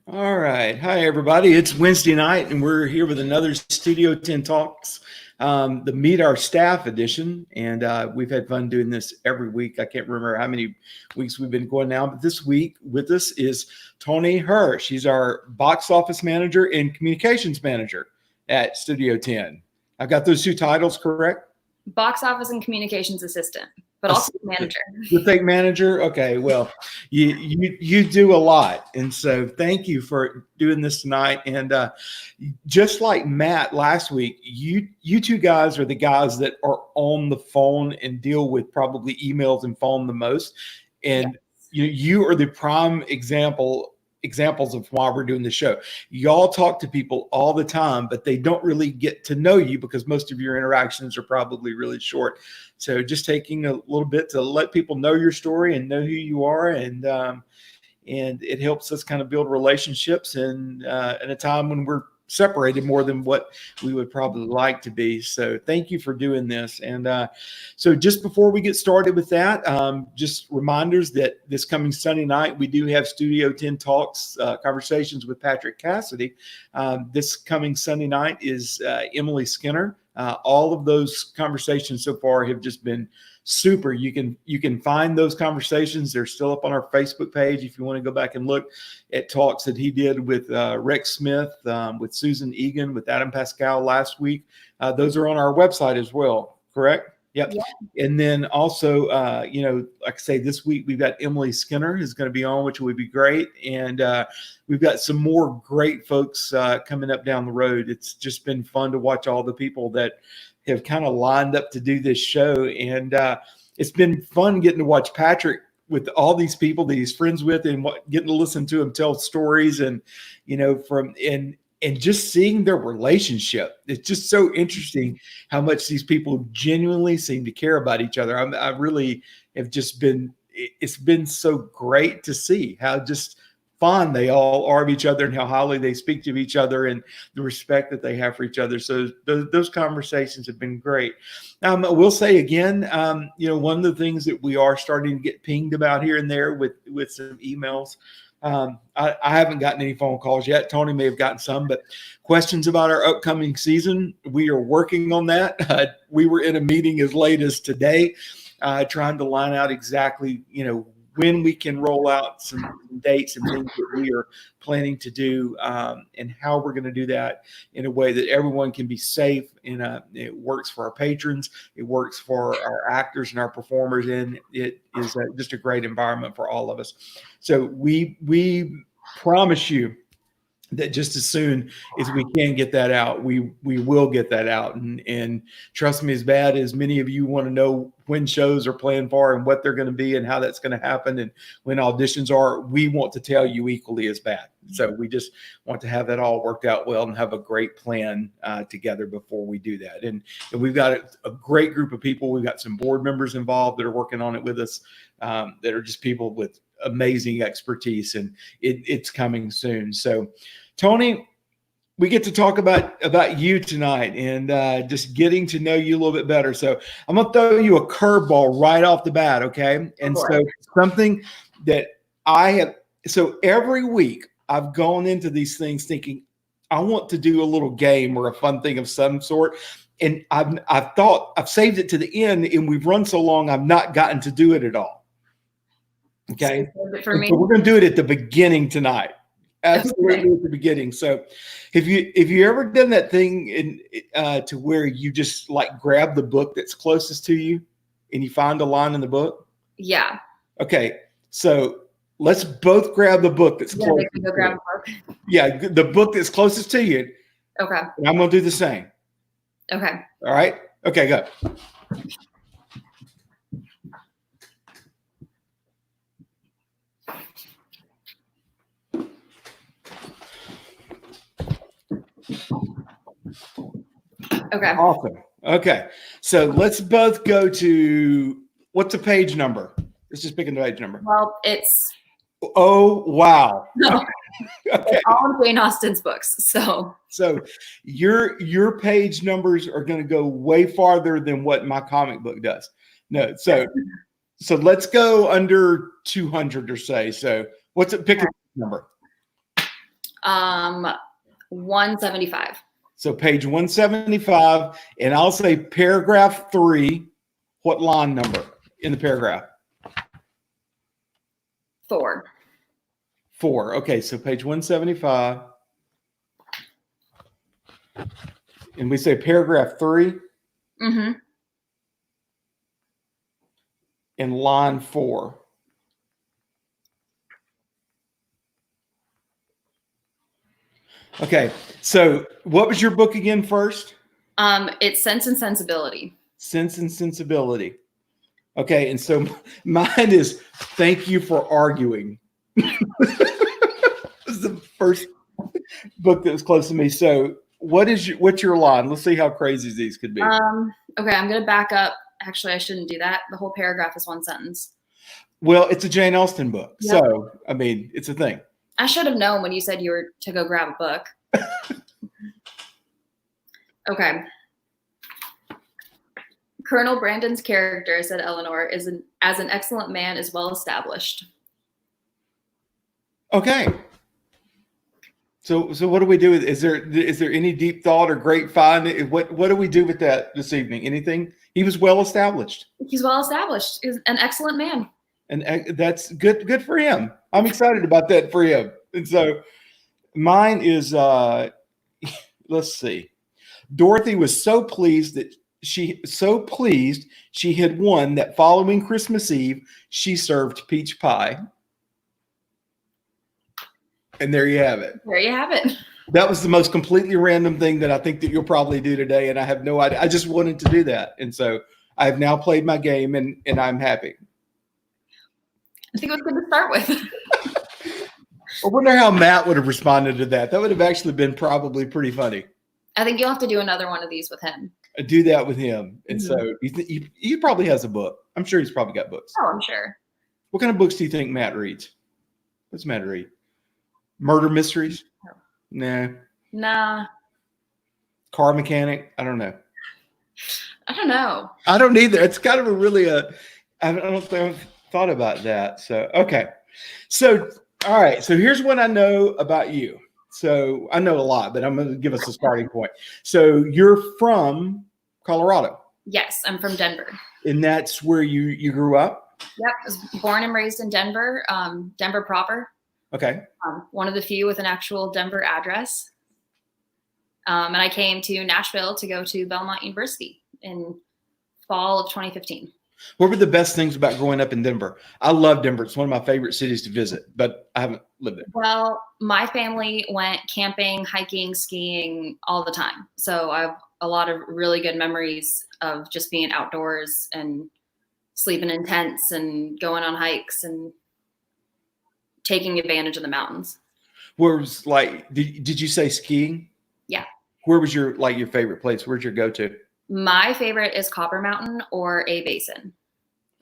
All right. Hi, everybody. It's Wednesday night, and we're here with another Studio 10 Talks, the Meet Our Staff edition. And we've had fun doing this every week. I can't remember how many weeks we've been going now, but this week with us is Toni Herr. She's our box office manager and communications manager at Studio 10. I've got those two titles correct? Box office and communications assistant, but also manager. You think manager? Okay, well, you do a lot, and so thank you for doing this tonight. And just like Matt last week, you two guys are the guys that are on the phone and deal with probably emails and phone the most, and you are the prime examples of why we're doing the show. Y'all talk to people all the time, but they don't really get to know you because most of your interactions are probably really short. So just taking a little bit to let people know your story and know who you are, and it helps us kind of build relationships in a time when we're separated more than what we would probably like to be. So thank you for doing this. And so just before we get started with that, just reminders that this coming Sunday night, we do have Studio 10 Talks, conversations with Patrick Cassidy. This coming Sunday night is Emily Skinner. All of those conversations so far have just been super. You can find those conversations. They're still up on our Facebook page if you want to go back and look at talks that he did with Rex Smith, with Susan Egan, with Adam Pascal last week. Those are on our website as well, correct? Yep. Yeah. And then also, like I say, this week we've got Emily Skinner who's going to be on, which would be great. And we've got some more great folks coming up down the road. It's just been fun to watch all the people that have kind of lined up to do this show. And it's been fun getting to watch Patrick with all these people that he's friends with and getting to listen to him tell stories and, and just seeing their relationship. It's just so interesting how much these people genuinely seem to care about each other. I really have just it's been so great to see how just fond they all are of each other and how highly they speak to each other and the respect that they have for each other. So those conversations have been great. I will say again, one of the things that we are starting to get pinged about here and there with some emails. I haven't gotten any phone calls yet. Toni may have gotten some, but questions about our upcoming season. We are working on that. We were in a meeting as late as today, trying to line out exactly, when we can roll out some dates and things that we are planning to do, and how we're going to do that in a way that everyone can be safe and it works for our patrons, it works for our actors and our performers, and it is just a great environment for all of us. So we promise you that just as soon as we can get that out, we will get that out. And trust me, as bad as many of you want to know when shows are planned for and what they're going to be and how that's going to happen and when auditions are, we want to tell you equally as bad. So we just want to have that all worked out well and have a great plan together before we do that. And we've got a great group of people. We've got some board members involved that are working on it with us, that are just people with amazing expertise, and it's coming soon. So Toni, we get to talk about you tonight and just getting to know you a little bit better. So I'm going to throw you a curveball right off the bat. Okay. And so something that so every week I've gone into these things thinking I want to do a little game or a fun thing of some sort. And I've thought I've saved it to the end, and we've run so long, I've not gotten to do it at all. Okay. For me. So we're going to do it at the beginning tonight. Absolutely at the beginning. So have you ever done that thing to where you just like grab the book that's closest to you and you find a line in the book? Yeah. Okay. So let's both grab the book that's closest. Go grab a book. Yeah. The book that's closest to you. Okay. And I'm going to do the same. Okay. All right. Okay, go. Okay. Awesome. Okay. So let's both go to, what's the page number? Let's just pick a page number. Well, it's. Oh, wow. No. Okay. It's all of Jane Austen's books. So your page numbers are going to go way farther than what my comic book does. No. So let's go under 200 or say. So what's it? Pick a number. 175. So page 175, and I'll say paragraph 3. What line number in the paragraph? 4. 4. Okay, so page 175. And we say paragraph 3 Mm-hmm. in line 4. Okay, so what was your book again first? It's Sense and Sensibility. Sense and Sensibility. Okay, and so mine is Thank You for Arguing. This is the first book that was close to me. So what's your line? Let's see how crazy these could be. Okay, I'm gonna back up. Actually, I shouldn't do that. The whole paragraph is one sentence. Well, it's a Jane Austen book. Yep. So, I mean, it's a thing. I should have known when you said you were to go grab a book. Okay. Colonel Brandon's character, said Eleanor, as an excellent man, is well established. Okay. So what do we do? Is there any deep thought or great find? What do we do with that this evening? Anything? He was well established. He's well established. He's an excellent man. And that's good. Good for him. I'm excited about that for him. And so mine is, let's see. Dorothy was so pleased she had won that following Christmas Eve, she served peach pie. And there you have it. There you have it. That was the most completely random thing that I think that you'll probably do today. And I have no idea. I just wanted to do that. And so I have now played my game and I'm happy. I think it was good to start with. I wonder how Matt would have responded to that. That would have actually been probably pretty funny. I think you'll have to do another one of these with him. I do that with him. And so he probably has a book. I'm sure he's probably got books. Oh, I'm sure. What kind of books do you think Matt reads? What's Matt read? Murder mysteries? No. Nah. Car mechanic? I don't know. I don't know. I don't either. It's kind of I don't think I've thought about that. So, okay. So, all right. So here's what I know about you. So I know a lot, but I'm going to give us a starting point. So you're from Colorado. Yes, I'm from Denver. And that's where you grew up? Yep. I was born and raised in Denver, Denver proper. Okay. One of the few with an actual Denver address. And I came to Nashville to go to Belmont University in fall of 2015. What were the best things about growing up in Denver? I love Denver. It's one of my favorite cities to visit, but I haven't lived there. Well, my family went camping, hiking, skiing all the time. So I have a lot of really good memories of just being outdoors and sleeping in tents and going on hikes and taking advantage of the mountains. Where was did you say skiing? Yeah. Where was your favorite place? Where'd you go to? My favorite is Copper Mountain or A Basin.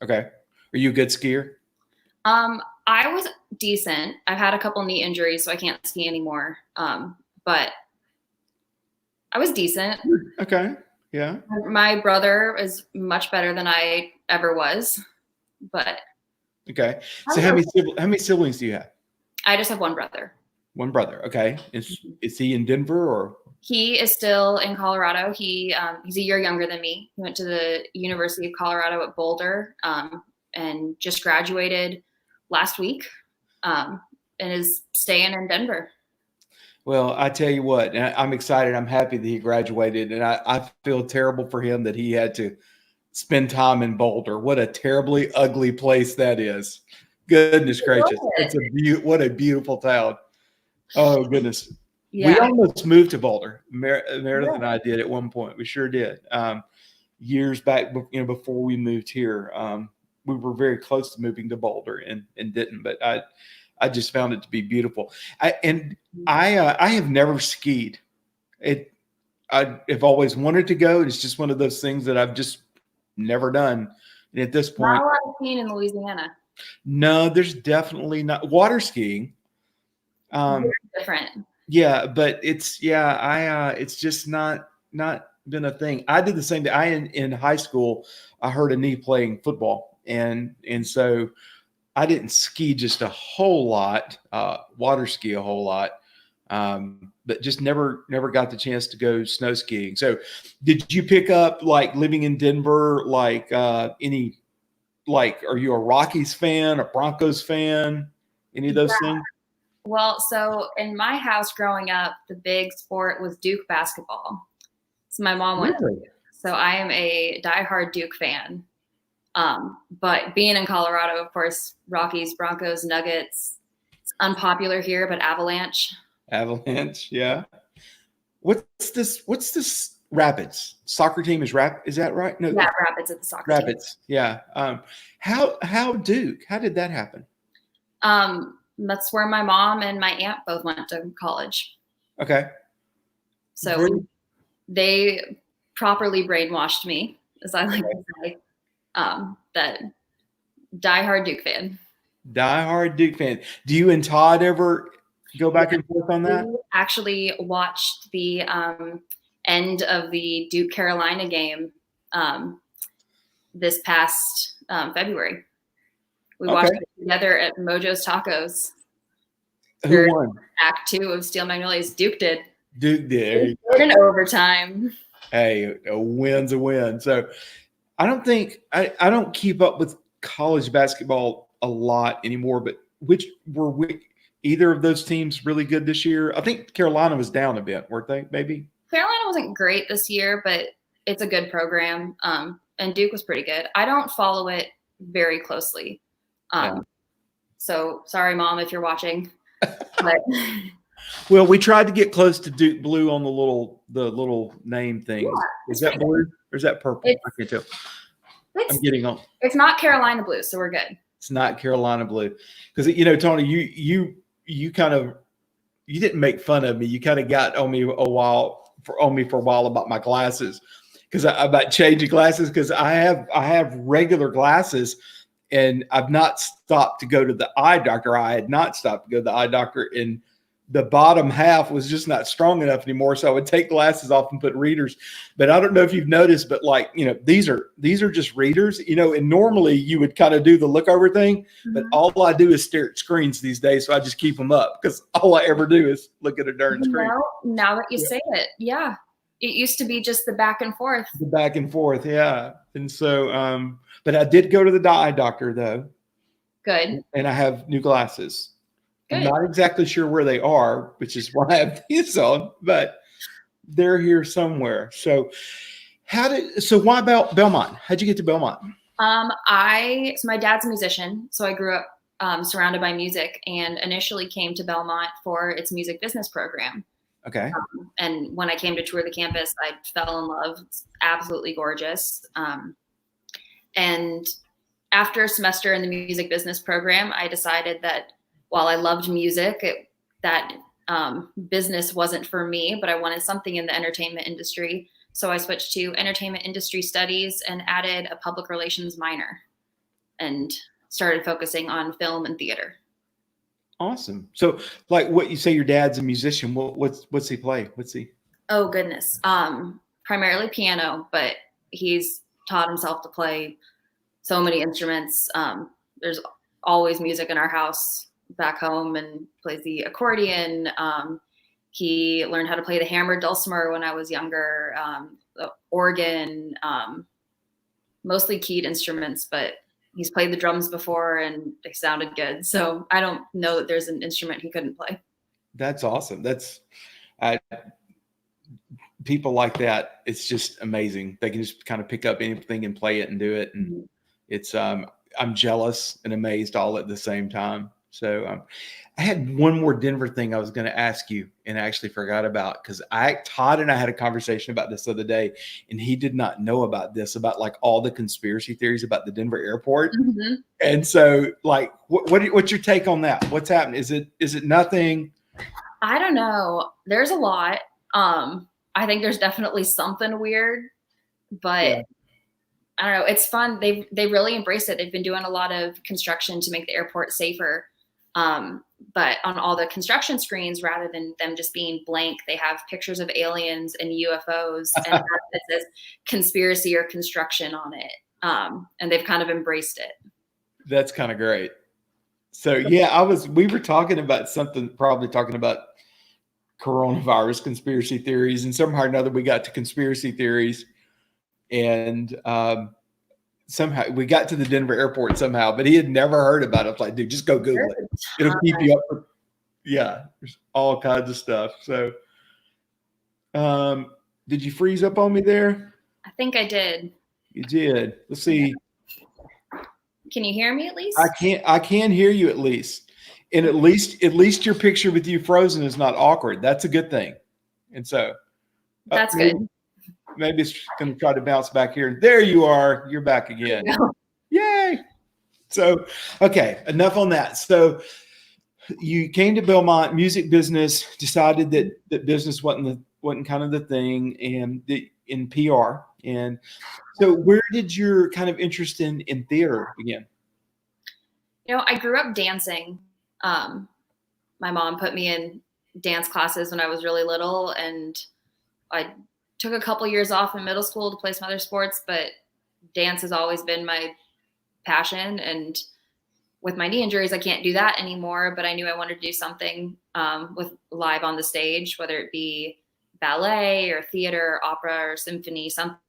Okay. Are you a good skier? I was decent. I've had a couple knee injuries, so I can't ski anymore. But I was decent. Okay. Yeah. My brother is much better than I ever was, but. Okay. So how many siblings do you have? I just have one brother. One brother. Okay. Is he in Denver or? He is still in Colorado. He's a year younger than me. He went to the University of Colorado at Boulder and just graduated last week and is staying in Denver. Well, I tell you what, I'm excited. I'm happy that he graduated, and I feel terrible for him that he had to spend time in Boulder. What a terribly ugly place that is. Goodness gracious. What a beautiful town. Oh, goodness. Yeah. We almost moved to Boulder. Meredith and I did at one point. We sure did. Years back, before we moved here, we were very close to moving to Boulder and didn't. But I just found it to be beautiful. I have never skied. I've always wanted to go. It's just one of those things that I've just never done. And at this point, not a lot of skiing in Louisiana. No, there's definitely not water skiing. Very different. Yeah, but it's just not been a thing. I did the same thing. In high school, I hurt a knee playing football, and so I didn't ski just a whole lot, water ski a whole lot, but just never got the chance to go snow skiing. So did you pick up, like, living in Denver, like any, like, are you a Rockies fan, a Broncos fan, any of those things? Well, so in my house growing up, the big sport was Duke basketball. So my mom went. Really? So I am a diehard Duke fan. But being in Colorado, of course, Rockies, Broncos, Nuggets. It's unpopular here, but Avalanche. Avalanche, yeah. What's this Rapids soccer team is that right? No, Yeah, Rapids at the soccer Rapids. Team. Yeah. How Duke? How did that happen? That's where my mom and my aunt both went to college. Okay. So really? They properly brainwashed me, as I like to say, that diehard Duke fan. Diehard Duke fan. Do you and Todd ever go back and forth on that? We actually watched the end of the Duke Carolina game this past February. We watched it together at Mojo's Tacos. Who won? Act 2 of Steel Magnolias. Duke did. Duke did. In overtime. Hey, a win's a win. So I don't keep up with college basketball a lot anymore, but either of those teams really good this year? I think Carolina was down a bit, weren't they? Maybe Carolina wasn't great this year, but it's a good program. And Duke was pretty good. I don't follow it very closely. So sorry, Mom, if you're watching. But well, we tried to get close to Duke blue on the little name thing. Yeah, is that blue or is that purple? I can't tell. I'm getting on. It's not Carolina blue, so we're good. It's not Carolina blue because Toni, you didn't make fun of me. You kind of got on me for a while about my glasses about changing glasses because I have regular glasses. And I've not stopped to go to the eye doctor. I had not stopped to go to the eye doctor, and the bottom half was just not strong enough anymore. So I would take glasses off and put readers. But I don't know if you've noticed, but these are just readers, and normally you would kind of do the look over thing, mm-hmm. But all I do is stare at screens these days. So I just keep them up because all I ever do is look at a darn screen. Now that you say it, yeah. It used to be just the back and forth. The back and forth, yeah. And so, but I did go to the eye doctor, though. Good. And I have new glasses. Good. I'm not exactly sure where they are, which is why I have these on, but they're here somewhere. So why about Belmont? How'd you get to Belmont? So my dad's a musician, so I grew up surrounded by music and initially came to Belmont for its music business program. Okay. And when I came to tour the campus, I fell in love. It's absolutely gorgeous. And after a semester in the music business program, I decided that while I loved music, that business wasn't for me, but I wanted something in the entertainment industry. So I switched to entertainment industry studies and added a public relations minor and started focusing on film and theater. Awesome. So, like, what you say, your dad's a musician. What's he play? What's he? Oh goodness. Primarily piano, but he's taught himself to play so many instruments. There's always music in our house back home, and plays the accordion. He learned how to play the hammered dulcimer when I was younger. The organ, mostly keyed instruments, but he's played the drums before and they sounded good. So I don't know that there's an instrument he couldn't play. That's awesome. That's people like that. It's just amazing. They can just kind of pick up anything and play it and do it. And mm-hmm. It's, I'm jealous and amazed all at the same time. So I had one more Denver thing I was going to ask you and I actually forgot about because Todd and I had a conversation about this the other day and he did not know about this, about like all the conspiracy theories about the Denver airport. Mm-hmm. And so like, what's your take on that? What's happening? Is it nothing? I don't know. There's a lot. I think there's definitely something weird, but yeah. I don't know. It's fun. They really embraced it. They've been doing a lot of construction to make the airport safer. But on all the construction screens, rather than them just being blank, they have pictures of aliens and UFOs and it says conspiracy or construction on it. And they've kind of embraced it. That's kind of great. So yeah, we were talking about something, probably talking about coronavirus conspiracy theories, and somehow or another we got to conspiracy theories, and somehow we got to the Denver airport somehow, but he had never heard about it. I was like, dude, just go Google it. It'll keep you up for, yeah, there's all kinds of stuff. So did you freeze up on me there? I think I did. You did. Let's see. Can you hear me at least? I can hear you at least. And at least your picture with you frozen is not awkward. That's a good thing. And so that's good. Maybe it's going to try to bounce back here. There you are. You're back again. Yay. So, okay, enough on that. So you came to Belmont, music business, decided that business wasn't kind of the thing, and in PR. And so where did your kind of interest in theater begin? I grew up dancing. My mom put me in dance classes when I was really little, and I took a couple years off in middle school to play some other sports, but dance has always been my passion. And with my knee injuries, I can't do that anymore, but I knew I wanted to do something with live on the stage, whether it be ballet or theater, or opera or symphony, something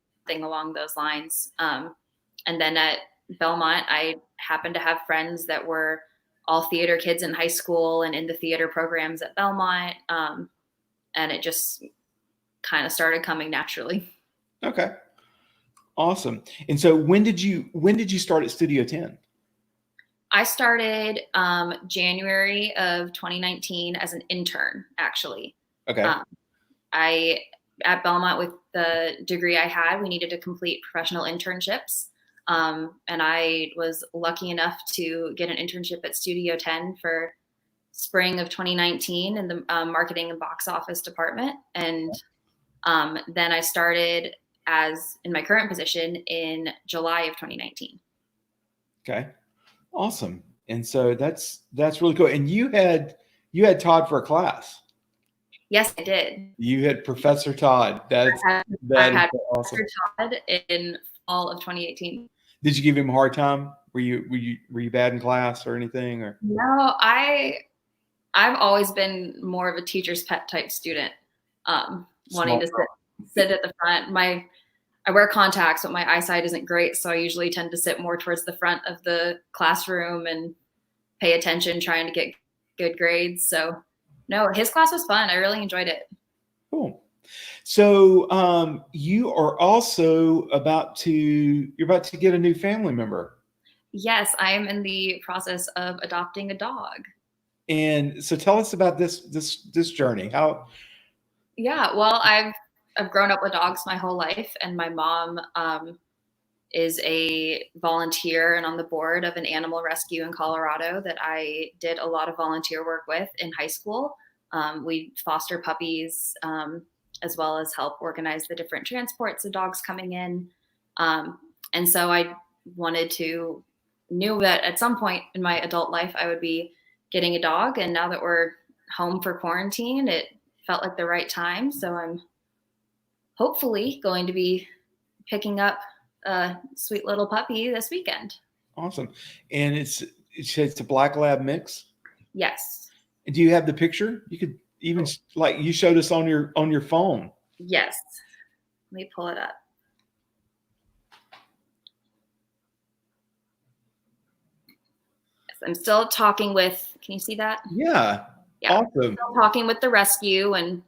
along those lines. And then at Belmont, I happened to have friends that were all theater kids in high school and in the theater programs at Belmont. And it just kind of started coming naturally. Okay. Awesome. And so when did you start at Studio Tenn? I started January of 2019 as an intern, actually. Okay. At Belmont, with the degree I had, we needed to complete professional internships. And I was lucky enough to get an internship at Studio Tenn for spring of 2019 in the marketing and box office department. And then I started in my current position in July of 2019. Okay. Awesome. And so that's really cool. And you had Todd for a class. Yes, I did. You had Professor Todd. I had awesome. Professor Todd in fall of 2018. Did you give him a hard time? Were you bad in class or anything? Or no, I've always been more of a teacher's pet type student, wanting to sit at the front. I wear contacts, but my eyesight isn't great, so I usually tend to sit more towards the front of the classroom and pay attention, trying to get good grades. So no, his class was fun. I really enjoyed it. Cool. So you are also about to get a new family member. Yes, I am in the process of adopting a dog. And so tell us about this journey. How? Yeah, well, I've grown up with dogs my whole life, and my mom is a volunteer and on the board of an animal rescue in Colorado that I did a lot of volunteer work with in high school. We foster puppies, as well as help organize the different transports of dogs coming in. And so I knew that at some point in my adult life, I would be getting a dog. And now that we're home for quarantine, it felt like the right time. So I'm hopefully going to be picking up a sweet little puppy this weekend. Awesome. And it's a black lab mix? Yes. And do you have the picture? You could even like you showed us on your phone. Yes. Let me pull it up. Yes, I'm still talking with, can you see that? Yeah. Awesome. Still talking with the rescue, and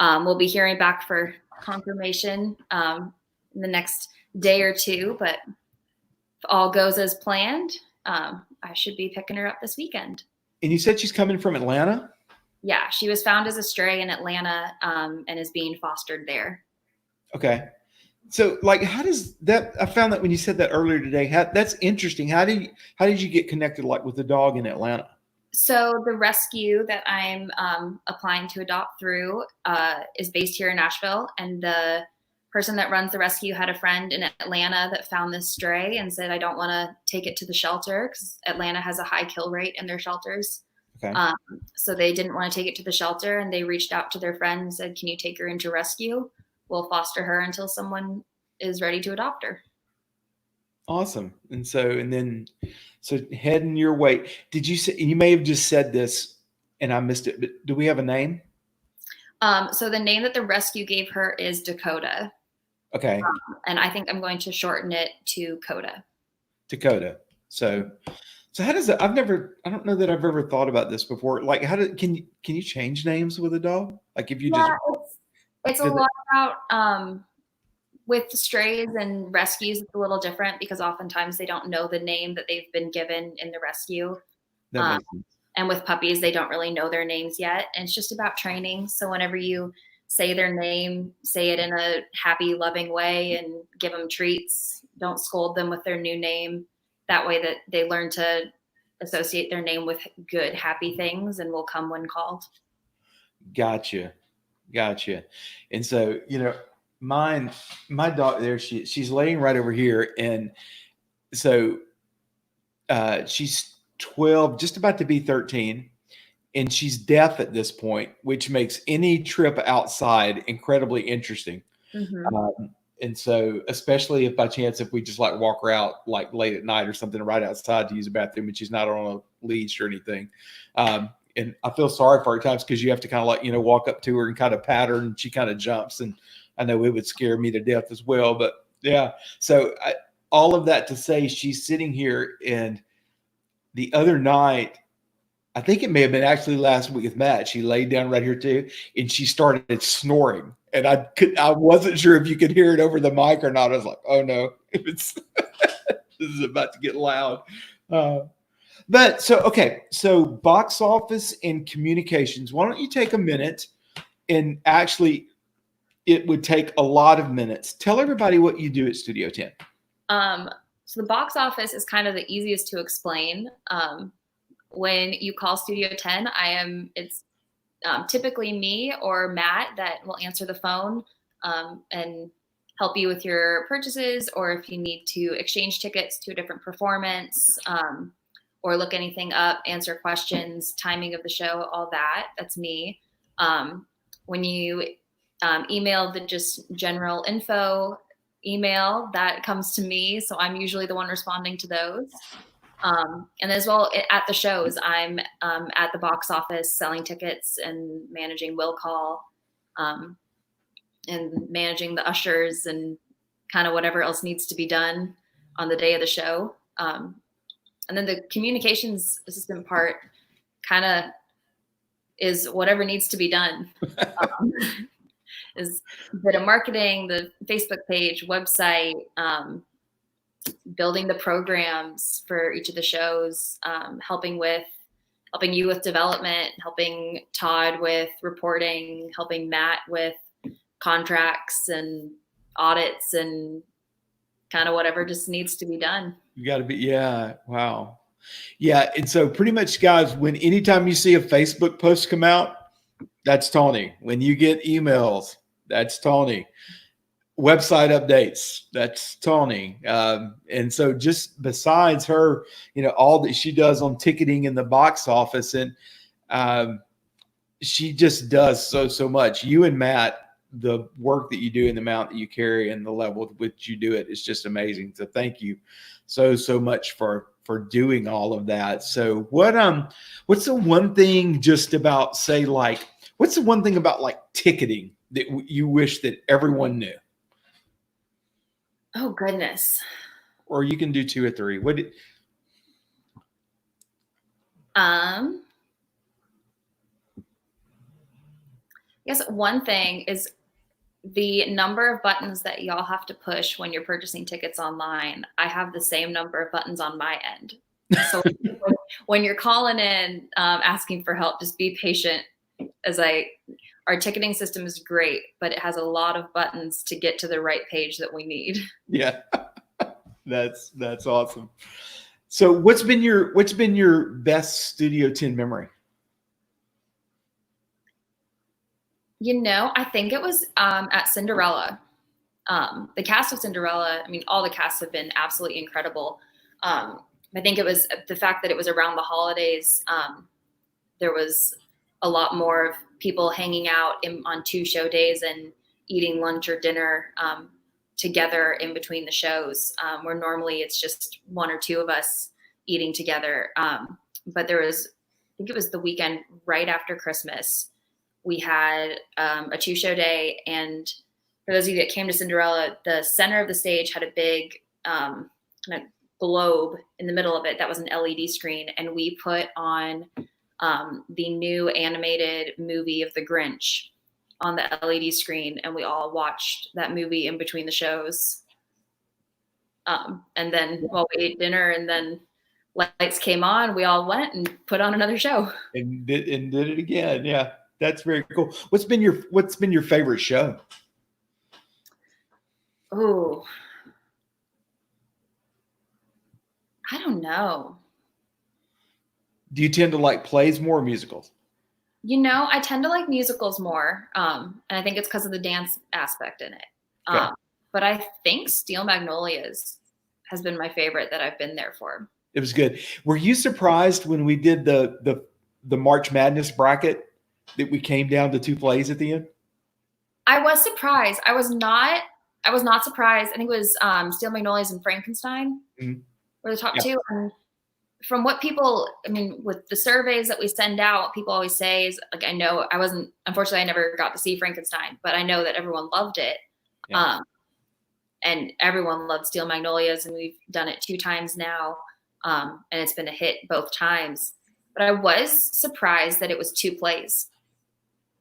we'll be hearing back for confirmation in the next day or two, but if all goes as planned, I should be picking her up this weekend. And you said she's coming from Atlanta? Yeah, she was found as a stray in Atlanta and is being fostered there. Okay. So like, how does that, I found that when you said that earlier today, that's interesting. How did you get connected like with the dog in Atlanta? So the rescue that I'm applying to adopt through is based here in Nashville, and the person that runs the rescue had a friend in Atlanta that found this stray and said, I don't want to take it to the shelter because Atlanta has a high kill rate in their shelters. Okay. So they didn't want to take it to the shelter, and they reached out to their friend and said, can you take her into rescue? We'll foster her until someone is ready to adopt her. Awesome. And so heading your way, did you say, you may have just said this and I missed it, but do we have a name? So the name that the rescue gave her is Dakota. Okay. And I think I'm going to shorten it to Coda. Dakota. So how does that? I don't know that I've ever thought about this before. Like, can you change names with a dog? Like, if you just Yeah, it's a did lot about with strays and rescues. It's a little different because oftentimes they don't know the name that they've been given in the rescue. that Um, makes sense. and with puppies, they don't really know their names yet. And it's just about training. So whenever you say their name, say it in a happy, loving way and give them treats. Don't scold them with their new name. That way that they learn to associate their name with good, happy things and will come when called. Gotcha. And so, my dog there, she's laying right over here. And so she's 12, just about to be 13. And she's deaf at this point, which makes any trip outside incredibly interesting. Mm-hmm. And so, especially if by chance, if we just like walk her out like late at night or something right outside to use a bathroom and she's not on a leash or anything. And I feel sorry for her at times because you have to kind of like, walk up to her and kind of pat her and she kind of jumps. And I know it would scare me to death as well. But yeah, so all of that to say, she's sitting here, and the other night, I think it may have been actually last week with Matt, she laid down right here too, and she started snoring. And I wasn't sure if you could hear it over the mic or not. I was like, oh no, if it's this is about to get loud. But so box office and communications. Why don't you take a minute, and actually, it would take a lot of minutes. Tell everybody what you do at Studio Tenn. So the box office is kind of the easiest to explain. When you call Studio Tenn, it's typically me or Matt that will answer the phone and help you with your purchases, or if you need to exchange tickets to a different performance, or look anything up, answer questions, timing of the show, all that. That's me. When you email the just general info email, that comes to me. So I'm usually the one responding to those. And as well at the shows, I'm at the box office selling tickets and managing will call, and managing the ushers and kind of whatever else needs to be done on the day of the show. And then the communications assistant part kind of is whatever needs to be done. Is a bit of marketing, the Facebook page, website, building the programs for each of the shows, helping you with development, helping Todd with reporting, helping Matt with contracts and audits and kind of whatever just needs to be done. You got to be, yeah, wow. Yeah, and so pretty much, guys, anytime you see a Facebook post come out, that's Toni. When you get emails, that's Toni. Website updates, that's Toni. And so just besides her, all that she does on ticketing in the box office, and she just does so much. You and Matt, the work that you do and the amount that you carry and the level with which you do it is just amazing. So thank you so much for doing all of that. So what's the one thing just about, say, like, what's the one thing about like ticketing that you wish that everyone knew? Oh goodness. Or you can do 2 or 3. I guess one thing is the number of buttons that y'all have to push when you're purchasing tickets online. I have the same number of buttons on my end. So when you're calling in, asking for help, just be patient. Our ticketing system is great, but it has a lot of buttons to get to the right page that we need. Yeah, that's awesome. So what's been your best Studio Tenn memory? I think it was at Cinderella. The cast of Cinderella, I mean, all the casts have been absolutely incredible. I think it was the fact that it was around the holidays. There was a lot more of people hanging out on 2 show days and eating lunch or dinner together in between the shows, where normally it's just 1 or 2 of us eating together. But I think it was the weekend right after Christmas. we had a 2-show day. And for those of you that came to Cinderella, the center of the stage had a big kind of globe in the middle of it that was an LED screen. And we put on the new animated movie of The Grinch on the LED screen. And we all watched that movie in between the shows. And then we ate dinner, and then lights came on. We all went and put on another show. And did it again. Yeah, that's very cool. What's been your favorite show? Oh, I don't know. Do you tend to like plays more or musicals? I tend to like musicals more. And I think it's because of the dance aspect in it. Okay. But I think Steel Magnolias has been my favorite that I've been there for. It was good. Were you surprised when we did the March Madness bracket that we came down to 2 plays at the end? I was surprised. I was not surprised. I think it was Steel Magnolias and Frankenstein were the top 2. And from what people, with the surveys that we send out, people always say is like, unfortunately, I never got to see Frankenstein, but I know that everyone loved it. Yeah. And everyone loved Steel Magnolias, and we've done it 2 times now. And it's been a hit both times. But I was surprised that it was 2 plays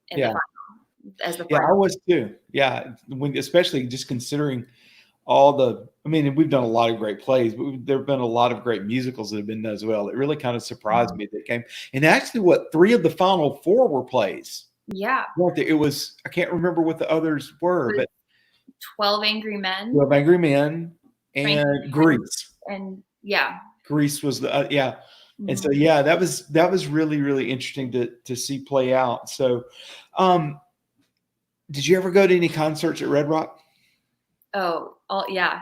in the final, as the final. Yeah, I was too. Yeah, especially just considering all the. We've done a lot of great plays, but there have been a lot of great musicals that have been done as well. It really kind of surprised me that it came. And actually, 3 of the final 4 were plays. Yeah, it was. I can't remember what the others were, but 12 Angry Men. 12 Angry Men and Grease. And Grease was the And so that was really, really interesting to see play out. So did you ever go to any concerts at Red Rock? Oh yeah.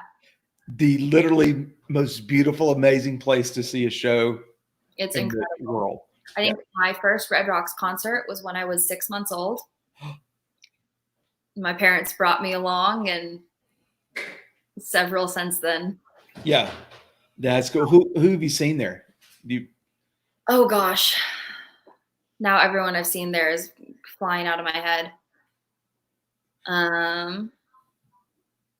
The literally most beautiful, amazing place to see a show. It's in incredible. The world. I think my first Red Rocks concert was when I was 6 months old. My parents brought me along, and several since then. Yeah, that's cool. Who have you seen there? Oh gosh, now everyone I've seen there is flying out of my head.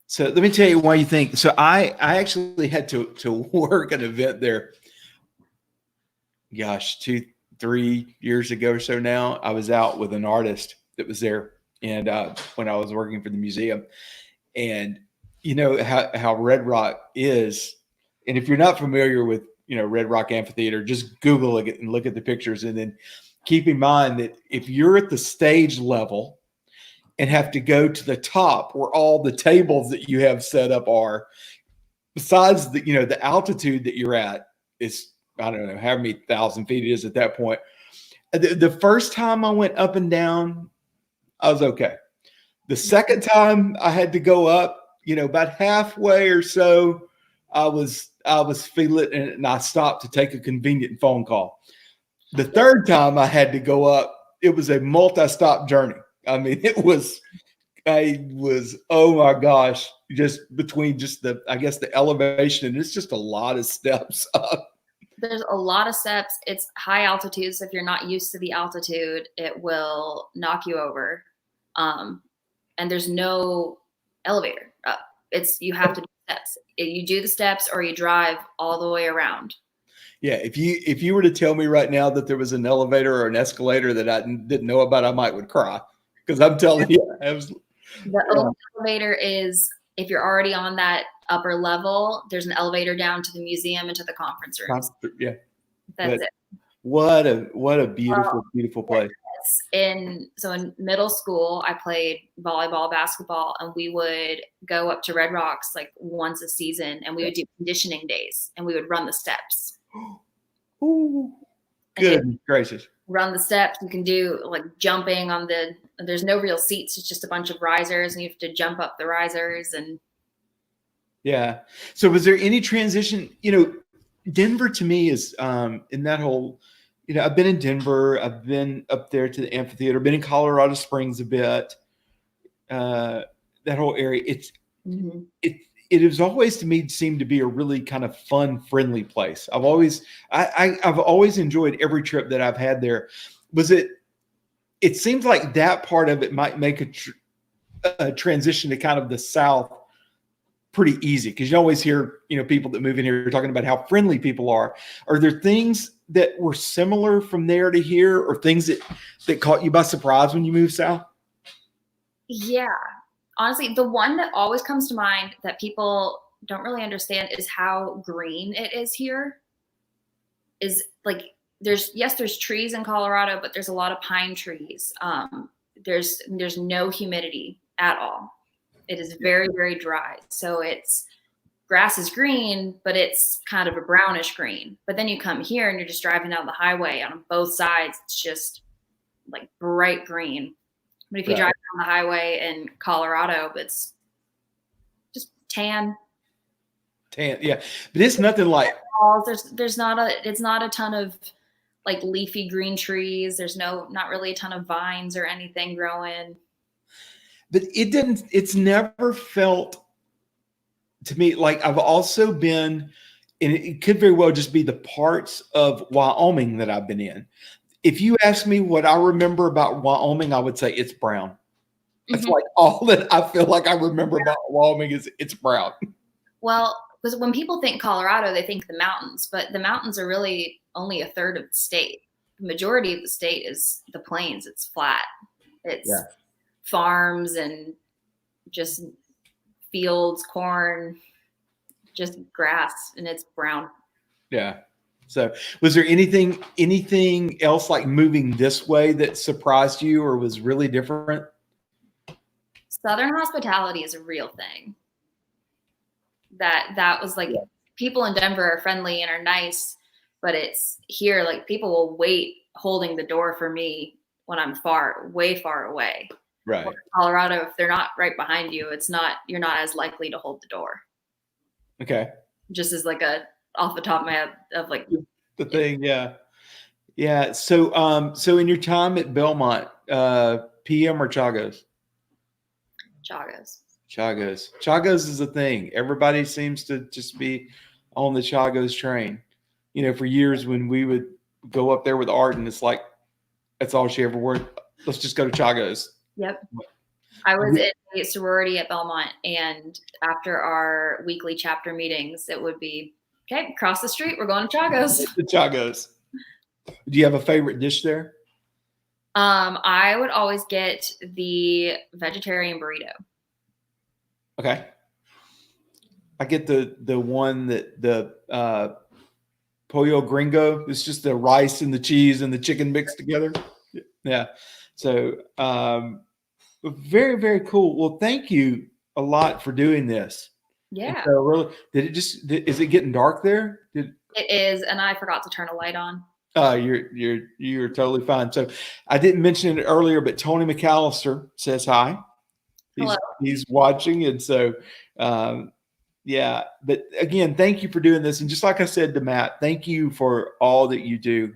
So let me tell you why you think. So I actually had to work an event there. Gosh, 2-3 years ago or so now. I was out with an artist that was there, and when I was working for the museum, and you know how Red Rock is, and if you're not familiar with Red Rock Amphitheater, just Google it and look at the pictures, and then keep in mind that if you're at the stage level and have to go to the top where all the tables that you have set up are, besides the altitude that you're at is, I don't know how many thousand feet it is at that point. The first time I went up and down, I was okay. The second time I had to go up, about halfway or so, I was feeling it, and I stopped to take a convenient phone call. The third time I had to go up, it was a multi-stop journey. It was, oh my gosh, just between the elevation, and it's just a lot of steps up. There's a lot of steps. It's high altitude, so if you're not used to the altitude, it will knock you over. And there's no elevator up. You have to do steps. You do the steps, or you drive all the way around. Yeah, if you were to tell me right now that there was an elevator or an escalator that I didn't know about, I would cry, because I'm telling you, the elevator is, if you're already on that upper level, there's an elevator down to the museum and to the conference rooms. Yeah, that's it. What a beautiful, beautiful place. In middle school, I played volleyball, basketball, and we would go up to Red Rocks like once a season, and we would do conditioning days, and we would run the steps. Ooh, good gracious. Run the steps. You can do like jumping on there's no real seats. It's just a bunch of risers, and you have to jump up the risers. And yeah. So was there any transition? Denver to me is in that whole, I've been in Denver, I've been up there to the amphitheater, been in Colorado Springs a bit. That whole area, it has always to me seemed to be a really kind of fun, friendly place. I've always enjoyed every trip that I've had there. Was it it seems like that part of it might make a transition to kind of the South pretty easy, because you always hear, people that move in here talking about how friendly people are. Are there things that were similar from there to here, or things that caught you by surprise when you moved south? Yeah. Honestly, the one that always comes to mind that people don't really understand is how green it is here. Is like there's trees in Colorado, but there's a lot of pine trees. There's no humidity at all. It is very, very dry. So grass is green, but it's kind of a brownish green. But then you come here and you're just driving down the highway, on both sides, it's just like bright green. But if you drive down the highway in Colorado, it's just tan. Yeah, but it's nothing like it's not a ton of like leafy green trees. There's not really a ton of vines or anything growing. But it's never felt to me like I've also been, and it could very well just be the parts of Wyoming that I've been in. If you ask me what I remember about Wyoming, I would say it's brown. That's like all that I feel like I remember about Wyoming is it's brown. Well, because when people think Colorado, they think the mountains, but the mountains are really only a third of the state. The majority of the state is the plains. It's flat. It's farms and just fields, corn, just grass, and it's brown. Yeah. So was there anything else like moving this way that surprised you or was really different? Southern hospitality is a real thing. That was like, people in Denver are friendly and are nice, but it's here, like people will wait holding the door for me when I'm way far away. Right. Or Colorado, if they're not right behind you, you're not as likely to hold the door. Okay. Just as like off the top of my head of like the thing. Yeah. Yeah. So in your time at Belmont, PM or Chagos? Chagos is a thing. Everybody seems to just be on the Chagos train. For years when we would go up there with Arden, it's like, that's all she ever wore. Let's just go to Chagos. Yep. I was in a sorority at Belmont, and after our weekly chapter meetings, it would be, okay, across the street, we're going to Chagos. The Chagos. Do you have a favorite dish there? I would always get the vegetarian burrito. Okay. I get the one that the pollo gringo. It's just the rice and the cheese and the chicken mixed together. Yeah. So very, very cool. Well, thank you a lot for doing this. Yeah. So really, is it getting dark there? It is, and I forgot to turn a light on. You're totally fine. So I didn't mention it earlier, but Toni McAllister says hi. He's watching, and so yeah. But again, thank you for doing this, and just like I said to Matt, thank you for all that you do.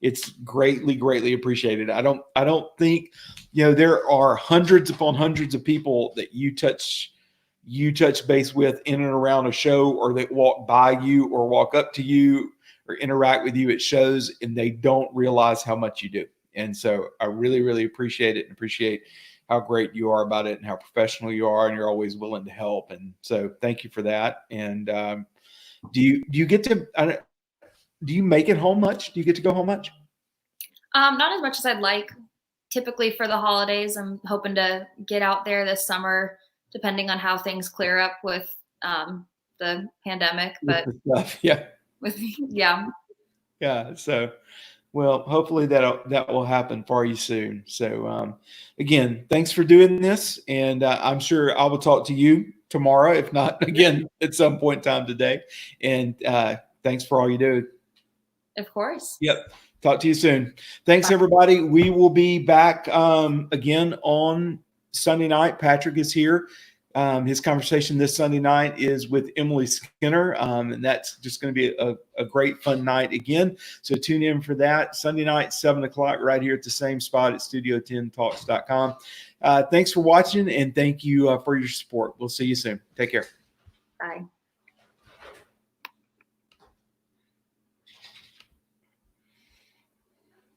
It's greatly, greatly appreciated. I don't think there are hundreds upon hundreds of people that you touch base with in and around a show, or that walk by you or walk up to you or interact with you at shows, and they don't realize how much you do. And so I really, really appreciate it, and appreciate how great you are about it and how professional you are, and you're always willing to help. And so thank you for that. And do you get to, do you make it home much? Do you get to go home much? Not as much as I'd like. Typically for the holidays, I'm hoping to get out there this summer, depending on how things clear up with the pandemic. But yeah. So, well, hopefully that will happen for you soon. So, again, thanks for doing this, and I'm sure I will talk to you tomorrow, if not again at some point in time today. And thanks for all you do. Of course. Yep. Talk to you soon. Thanks, everybody. We will be back again on Sunday night. Patrick is here. His conversation this Sunday night is with Emily Skinner, and that's just going to be a great, fun night again. So tune in for that. Sunday night, 7 o'clock, right here at the same spot at studio10talks.com. Thanks for watching, and thank you for your support. We'll see you soon. Take care. Bye.